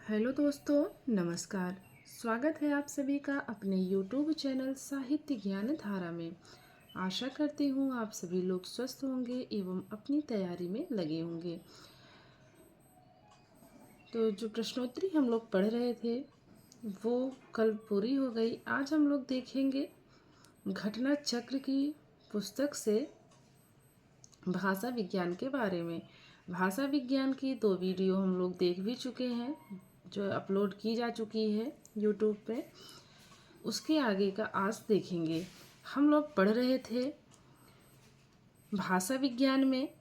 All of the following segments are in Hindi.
हेलो दोस्तों, नमस्कार। स्वागत है आप सभी का अपने YouTube चैनल साहित्य ज्ञान धारा में। आशा करती हूँ आप सभी लोग स्वस्थ होंगे एवं अपनी तैयारी में लगे होंगे। तो जो प्रश्नोत्तरी हम लोग पढ़ रहे थे वो कल पूरी हो गई। आज हम लोग देखेंगे घटना चक्र की पुस्तक से भाषा विज्ञान के बारे में। भाषा विज्ञान की 2 वीडियो हम लोग देख भी चुके हैं जो अपलोड की जा चुकी है यूट्यूब पे। उसके आगे का आज देखेंगे। हम लोग पढ़ रहे थे भाषा विज्ञान में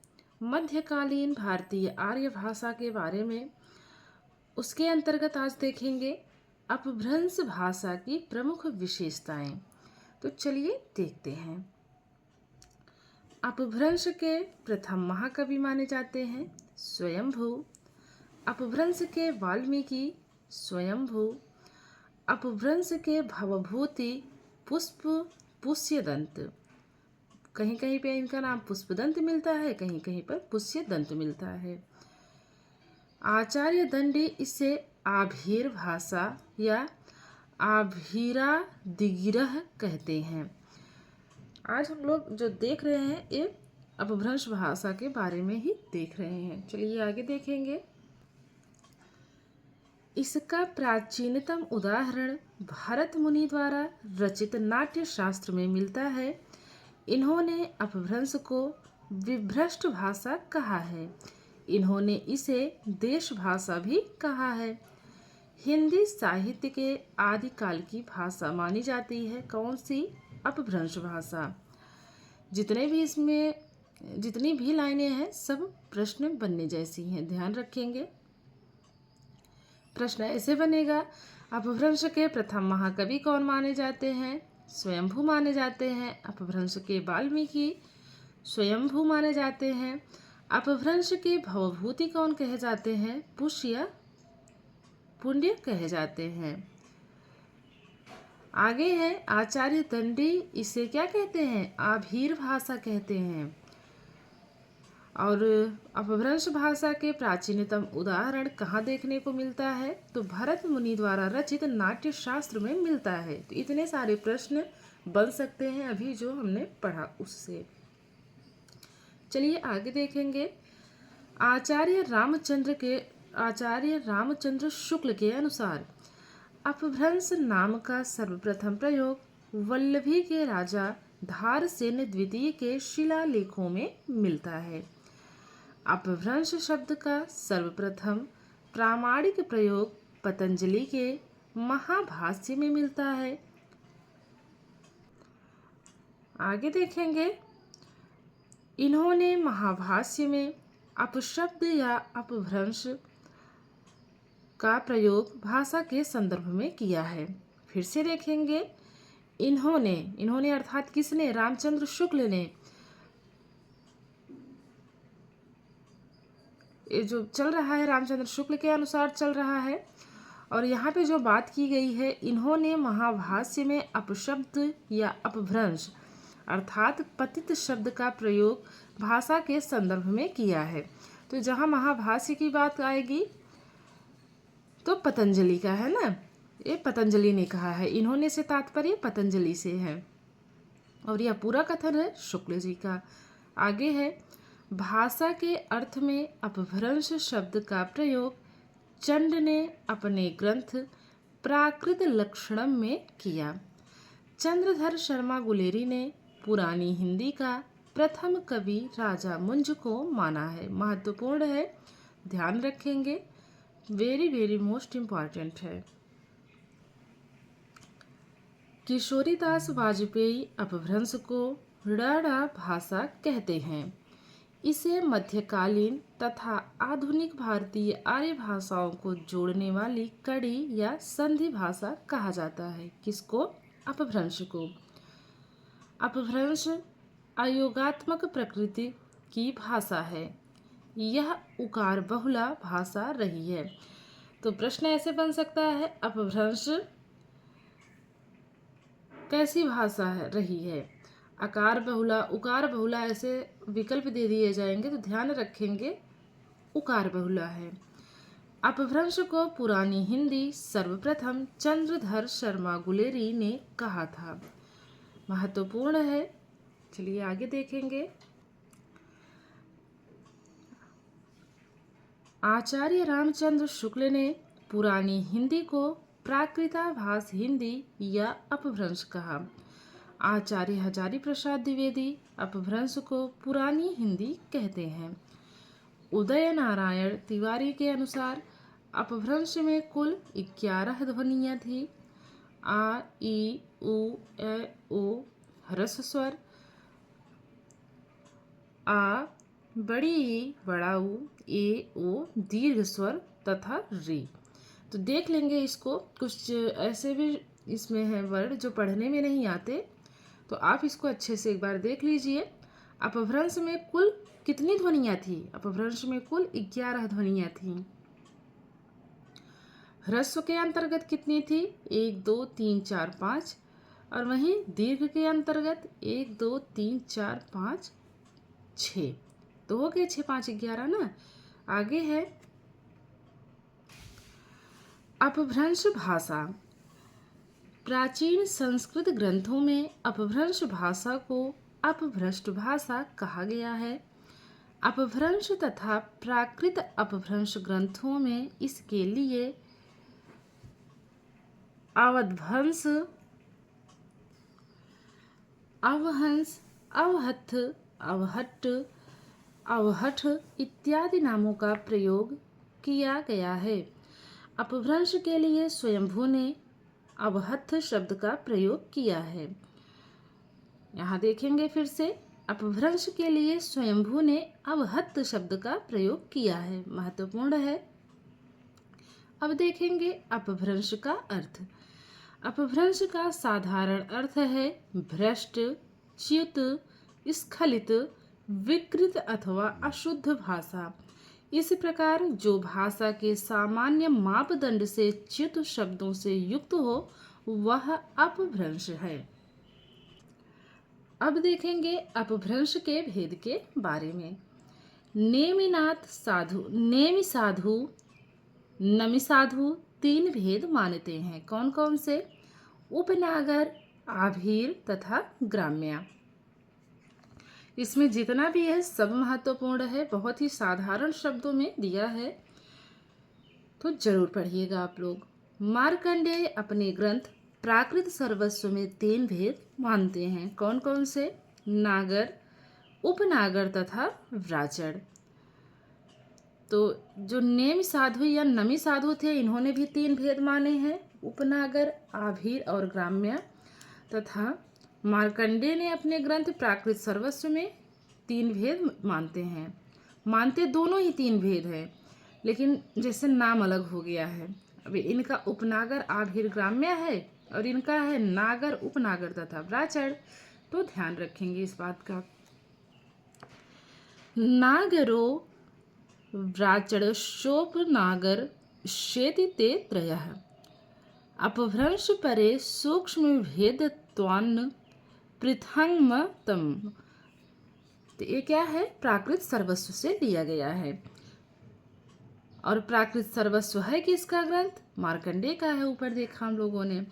मध्यकालीन भारतीय आर्य भाषा के बारे में। उसके अंतर्गत आज देखेंगे अपभ्रंश भाषा की प्रमुख विशेषताएं। तो चलिए देखते हैं। अपभ्रंश के प्रथम महाकवि माने जाते हैं स्वयंभू। अपभ्रंश के वाल्मीकि स्वयंभू। अपभ्रंश के भवभूति पुष्प पुष्यदंत। कहीं कहीं पे इनका नाम पुष्पदंत मिलता है, कहीं कहीं पर पुष्यदंत मिलता है। आचार्य दंडी इसे आभीर भाषा या आभीरा दिगिरह कहते हैं। आज हम लोग जो देख रहे हैं ये अपभ्रंश भाषा के बारे में ही देख रहे हैं। चलिए आगे देखेंगे। इसका प्राचीनतम उदाहरण भरत मुनि द्वारा रचित नाट्य शास्त्र में मिलता है। इन्होंने अपभ्रंश को विभ्रष्ट भाषा कहा है। इन्होंने इसे देश भाषा भी कहा है। हिंदी साहित्य के आदिकाल की भाषा मानी जाती है कौन सी? अपभ्रंश भाषा। जितनी भी लाइनें हैं सब प्रश्न बनने जैसी हैं, ध्यान रखेंगे। प्रश्न ऐसे बनेगा, अपभ्रंश के प्रथम महाकवि कौन माने जाते हैं? स्वयंभू माने जाते हैं। अपभ्रंश के वाल्मीकि स्वयंभू माने जाते हैं। अपभ्रंश के भवभूति कौन कहे जाते हैं? पुष्य पुण्य कहे जाते हैं। आगे है आचार्य दंडी, इसे क्या कहते हैं? आभीर भाषा कहते हैं। और अपभ्रंश भाषा के प्राचीनतम उदाहरण कहाँ देखने को मिलता है? तो भरत मुनि द्वारा रचित नाट्य शास्त्र में मिलता है। तो इतने सारे प्रश्न बन सकते हैं अभी जो हमने पढ़ा उससे। चलिए आगे देखेंगे। आचार्य रामचंद्र शुक्ल के अनुसार अपभ्रंश नाम का सर्वप्रथम प्रयोग वल्लभी के राजा धारसेन द्वितीय के शिलालेखों में मिलता है। अपभ्रंश शब्द का सर्वप्रथम प्रामाणिक प्रयोग पतंजलि के महाभाष्य में मिलता है। आगे देखेंगे। इन्होंने महाभाष्य में अपशब्द या अपभ्रंश का प्रयोग भाषा के संदर्भ में किया है। फिर से देखेंगे। इन्होंने अर्थात किसने? रामचंद्र शुक्ल ने। ये जो चल रहा है रामचंद्र शुक्ल के अनुसार चल रहा है। और यहाँ पे जो बात की गई है, इन्होंने महाभाष्य में अपशब्द या अपभ्रंश अर्थात पतित शब्द का प्रयोग भाषा के संदर्भ में किया है। तो जहाँ महाभाष्य की बात आएगी तो पतंजलि का है ना, ये पतंजलि ने कहा है। इन्होंने से तात्पर्य पतंजलि से है और यह पूरा कथन है शुक्ल जी का। आगे है भाषा के अर्थ में अपभ्रंश शब्द का प्रयोग चंड ने अपने ग्रंथ प्राकृत लक्षणम में किया। चंद्रधर शर्मा गुलेरी ने पुरानी हिंदी का प्रथम कवि राजा मुंज को माना है। महत्वपूर्ण है, ध्यान रखेंगे, वेरी वेरी मोस्ट इम्पॉर्टेंट है। किशोरीदास वाजपेयी अपभ्रंश को रड़ा भाषा कहते हैं। इसे मध्यकालीन तथा आधुनिक भारतीय आर्य भाषाओं को जोड़ने वाली कड़ी या संधि भाषा कहा जाता है। किसको? अपभ्रंश को। अपभ्रंश अयोगात्मक प्रकृति की भाषा है। यह उकार बहुला भाषा रही है। तो प्रश्न ऐसे बन सकता है, अपभ्रंश कैसी भाषा रही है? आकार बहुला, उकार बहुला, ऐसे विकल्प दे दिए जाएंगे तो ध्यान रखेंगे उकार बहुला है। अपभ्रंश को पुरानी हिंदी सर्वप्रथम चंद्रधर शर्मा गुलेरी ने कहा था। महत्वपूर्ण है। चलिए आगे देखेंगे। आचार्य रामचंद्र शुक्ल ने पुरानी हिंदी को प्राकृताभास हिंदी या अपभ्रंश कहा। आचार्य हजारी प्रसाद द्विवेदी अपभ्रंश को पुरानी हिंदी कहते हैं। उदय नारायण तिवारी के अनुसार अपभ्रंश में कुल 11 ध्वनियाँ थी। आ, ई, उ, ए, ओ ह्रस्व स्वर, आ, बड़ी ई, बड़ा ऊ, ए, ओ दीर्घ स्वर तथा री। तो देख लेंगे इसको। कुछ ऐसे भी इसमें है वर्ड जो पढ़ने में नहीं आते, तो आप इसको अच्छे से एक बार देख लीजिए। अपभ्रंश में कुल कितनी ध्वनियाँ थी? अपभ्रंश में कुल 11 ध्वनियाँ थीं। ह्रस्व के अंतर्गत कितनी थी? 1, 2, 3, 4, 5। और वहीं दीर्घ के अंतर्गत 1, 2, 3, 4, 5, 6। तो हो गए 6, 5, 11 ना। आगे है अपभ्रंश भाषा। प्राचीन संस्कृत ग्रंथों में अपभ्रंश भाषा को अपभ्रष्ट भाषा कहा गया है। अपभ्रंश तथा प्राकृत अपभ्रंश ग्रंथों में इसके लिए अवध्वंस, अवहंस, अवहथ, अवहट्ट, अवहठ इत्यादि नामों का प्रयोग किया गया है। अपभ्रंश के लिए स्वयंभू ने अवहथ शब्द का प्रयोग किया है। यहाँ देखेंगे फिर से, अपभ्रंश के लिए स्वयंभू ने अवहत शब्द का प्रयोग किया है। महत्वपूर्ण है। अब देखेंगे अपभ्रंश का अर्थ। अपभ्रंश का साधारण अर्थ है भ्रष्ट, च्युत, स्खलित, विकृत अथवा अशुद्ध भाषा। इस प्रकार जो भाषा के सामान्य मापदंड से च्युत शब्दों से युक्त हो वह अपभ्रंश है। अब देखेंगे अपभ्रंश के भेद के बारे में। नेमिनाथ साधु, नेमि साधु, नमि साधु 3 भेद मानते हैं। कौन कौन से? उपनागर, आभीर तथा ग्राम्या। इसमें जितना भी है सब महत्वपूर्ण है। बहुत ही साधारण शब्दों में दिया है, तो जरूर पढ़िएगा आप लोग। मार्कंडेय अपने ग्रंथ प्राकृत सर्वस्व में 3 भेद मानते हैं। कौन कौन से? नागर, उपनागर तथा व्राचड़। तो जो नेम साधु या नमी साधु थे इन्होंने भी 3 भेद माने हैं, उपनागर, आभीर और ग्राम्य। तथा मार्कंडेय ने अपने ग्रंथ प्राकृत सर्वस्व में 3 भेद मानते हैं। मानते दोनों ही 3 भेद हैं, लेकिन जैसे नाम अलग हो गया है। अभी इनका उपनागर, आभीर, ग्राम्य है और इनका है नागर, उपनागर तथा व्राचड़। तो ध्यान रखेंगे इस बात का। नागरो व्राचड़शोपनागर शेति ते त्रयः। अपभ्रंश परे सूक्ष्म भेदत्वान् पृथंगमतम्। तो ये क्या है? प्राकृत सर्वस्व से लिया गया है। और प्राकृत सर्वस्व है किसका ग्रंथ? मार्कंडेय का है। ऊपर देखा हम लोगों ने।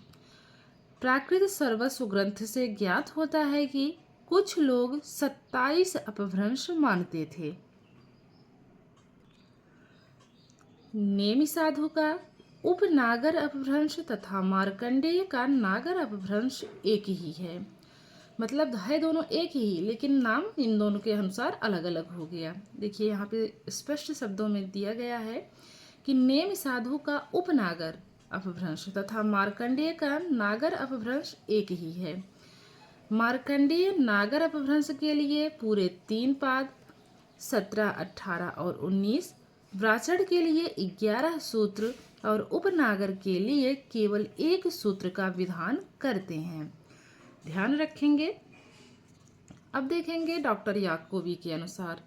प्राकृत सर्वस्व ग्रंथ से ज्ञात होता है कि कुछ लोग 27 अपभ्रंश मानते थे। नेमि साधु का उपनागर अपभ्रंश तथा मार्कंडेय का नागर अपभ्रंश एक ही है। मतलब है दोनों एक ही, लेकिन नाम इन दोनों के अनुसार अलग अलग हो गया। देखिए यहाँ पे स्पष्ट शब्दों में दिया गया है कि नेमि साधु का उपनागर अपभ्रंश तथा मार्कंडेय का नागर अपभ्रंश एक ही है। मार्कंडेय नागर अपभ्रंश के लिए पूरे 3 पाद 17, 18 और 19, व्राचड़ के लिए 11 सूत्र और उपनागर के लिए केवल 1 सूत्र का विधान करते हैं। ध्यान रखेंगे। अब देखेंगे डॉक्टर याकोबी के अनुसार।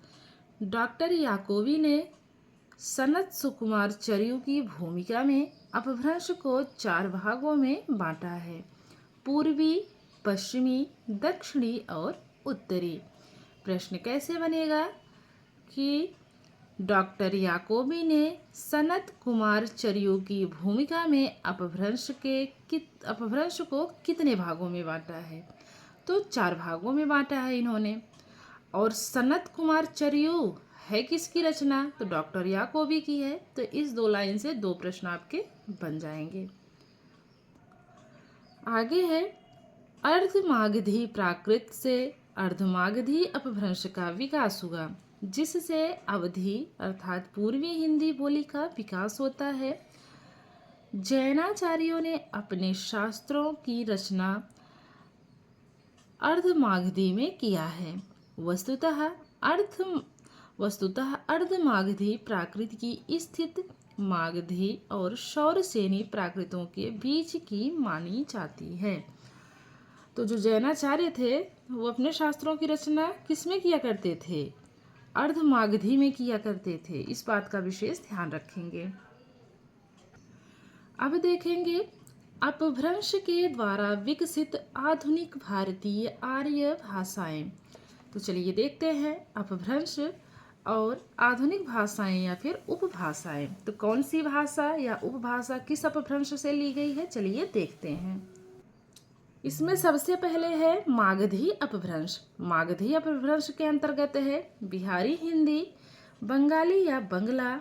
डॉक्टर याकोबी ने सनत सुकुमार चर्यु की भूमिका में अपभ्रंश को 4 भागों में बांटा है: पूर्वी, पश्चिमी, दक्षिणी और उत्तरी। प्रश्न कैसे बनेगा कि डॉक्टर याकोबी ने सनत कुमार चरियो की भूमिका में अपभ्रंश को कितने भागों में बांटा है? तो 4 भागों में बांटा है इन्होंने। और सनत कुमार चरियो है किसकी रचना? तो डॉक्टर याकोबी की है। तो इस 2 लाइन से 2 प्रश्न आपके बन जाएंगे। आगे है अर्धमागधी प्राकृत से अर्धमागधी अपभ्रंश का विकास हुआ, जिससे अवधी अर्थात पूर्वी हिंदी बोली का विकास होता है। जैनाचार्यों ने अपने शास्त्रों की रचना अर्धमागधी में किया है। वस्तुतः अर्धमागधी प्राकृत की स्थित मागधी और शौरसेनी प्राकृतों के बीच की मानी जाती है। तो जो जैनाचार्य थे वो अपने शास्त्रों की रचना किसमें किया करते थे? अर्धमागधी में किया करते थे। इस बात का विशेष ध्यान रखेंगे। अब देखेंगे अपभ्रंश के द्वारा विकसित आधुनिक भारतीय आर्य भाषाएं। तो चलिए देखते हैं अपभ्रंश और आधुनिक भाषाएं या फिर उपभाषाएं। तो कौन सी भाषा या उपभाषा किस अपभ्रंश से ली गई है, चलिए देखते हैं। इसमें सबसे पहले है मागधी अपभ्रंश। मागधी अपभ्रंश के अंतर्गत है बिहारी हिंदी, बंगाली या बंगला,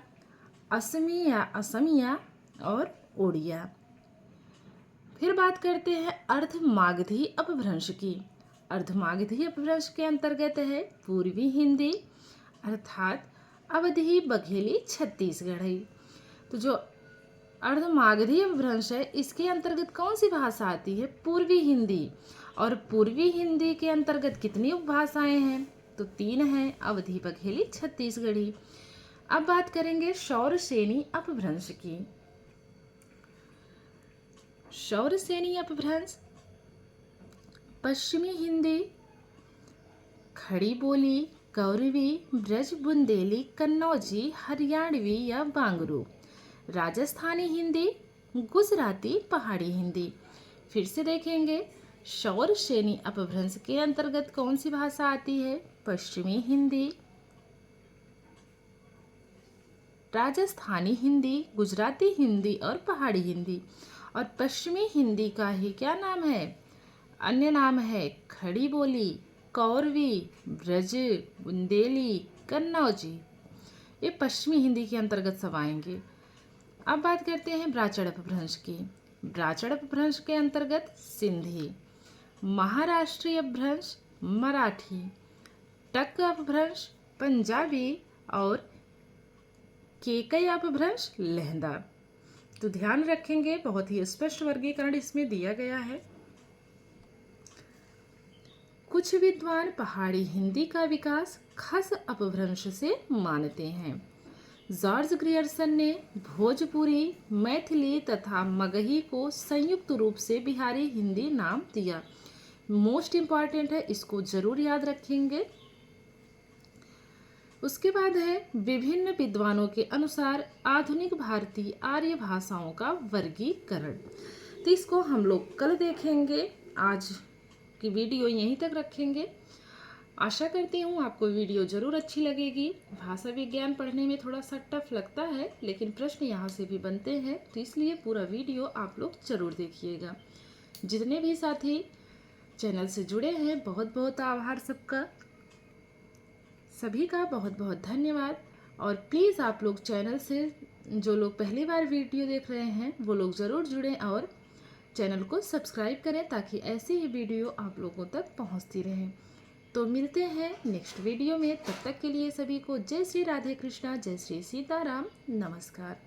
असमी या असमिया और ओडिया। फिर बात करते हैं अर्धमागधी अपभ्रंश की। अर्धमागधी अपभ्रंश के अंतर्गत है पूर्वी हिंदी अर्थात अवधी, बघेली, छत्तीसगढ़ी। तो जो अर्धमागधी अपभ्रंश है इसके अंतर्गत कौन सी भाषा आती है? पूर्वी हिंदी। और पूर्वी हिंदी के अंतर्गत कितनी उपभाषाएं हैं? तो 3 हैं, अवधी, बघेली, छत्तीसगढ़ी। अब बात करेंगे शौरसेनी अपभ्रंश की। शौरसेनी अपभ्रंश पश्चिमी हिंदी, खड़ी बोली, कौरवी, ब्रज बुंदेली, कन्नौजी, हरियाणवी या बांगरू, राजस्थानी हिंदी, गुजराती, पहाड़ी हिंदी। फिर से देखेंगे शौरसेनी अपभ्रंश के अंतर्गत कौन सी भाषा आती है? पश्चिमी हिंदी, राजस्थानी हिंदी, गुजराती हिंदी और पहाड़ी हिंदी। और पश्चिमी हिंदी का ही क्या नाम है? अन्य नाम है खड़ी बोली, कौरवी, ब्रज, बुंदेली, कन्नौजी। ये पश्चिमी हिंदी के अंतर्गत सब आएंगे। अब बात करते हैं ब्राह्मण अपभ्रंश की। ब्राह्मण अपभ्रंश के अंतर्गत सिंधी, महाराष्ट्रीय अपभ्रंश मराठी, टक अपभ्रंश पंजाबी और केकई अपभ्रंश लहंदा। तो ध्यान रखेंगे बहुत ही स्पष्ट वर्गीकरण इसमें दिया गया है। कुछ विद्वान पहाड़ी हिंदी का विकास खस अपभ्रंश से मानते हैं। जॉर्ज ग्रियर्सन ने भोजपुरी, मैथिली तथा मगही को संयुक्त रूप से बिहारी हिंदी नाम दिया। मोस्ट इम्पॉर्टेंट है, इसको जरूर याद रखेंगे। उसके बाद है विभिन्न विद्वानों के अनुसार आधुनिक भारतीय आर्य भाषाओं का वर्गीकरण। तो इसको हम लोग कल देखेंगे। आज की वीडियो यहीं तक रखेंगे। आशा करती हूँ आपको वीडियो ज़रूर अच्छी लगेगी। भाषा विज्ञान पढ़ने में थोड़ा सा टफ लगता है, लेकिन प्रश्न यहाँ से भी बनते हैं, तो इसलिए पूरा वीडियो आप लोग ज़रूर देखिएगा। जितने भी साथी चैनल से जुड़े हैं, बहुत बहुत आभार सबका, सभी का बहुत बहुत धन्यवाद। और प्लीज़ आप लोग चैनल से जो लोग पहली बार वीडियो देख रहे हैं वो लोग ज़रूर जुड़ें और चैनल को सब्सक्राइब करें, ताकि ऐसी ही वीडियो आप लोगों तक पहुंचती रहे। तो मिलते हैं नेक्स्ट वीडियो में। तब तक के लिए सभी को जय श्री राधे कृष्णा, जय श्री सीताराम, नमस्कार।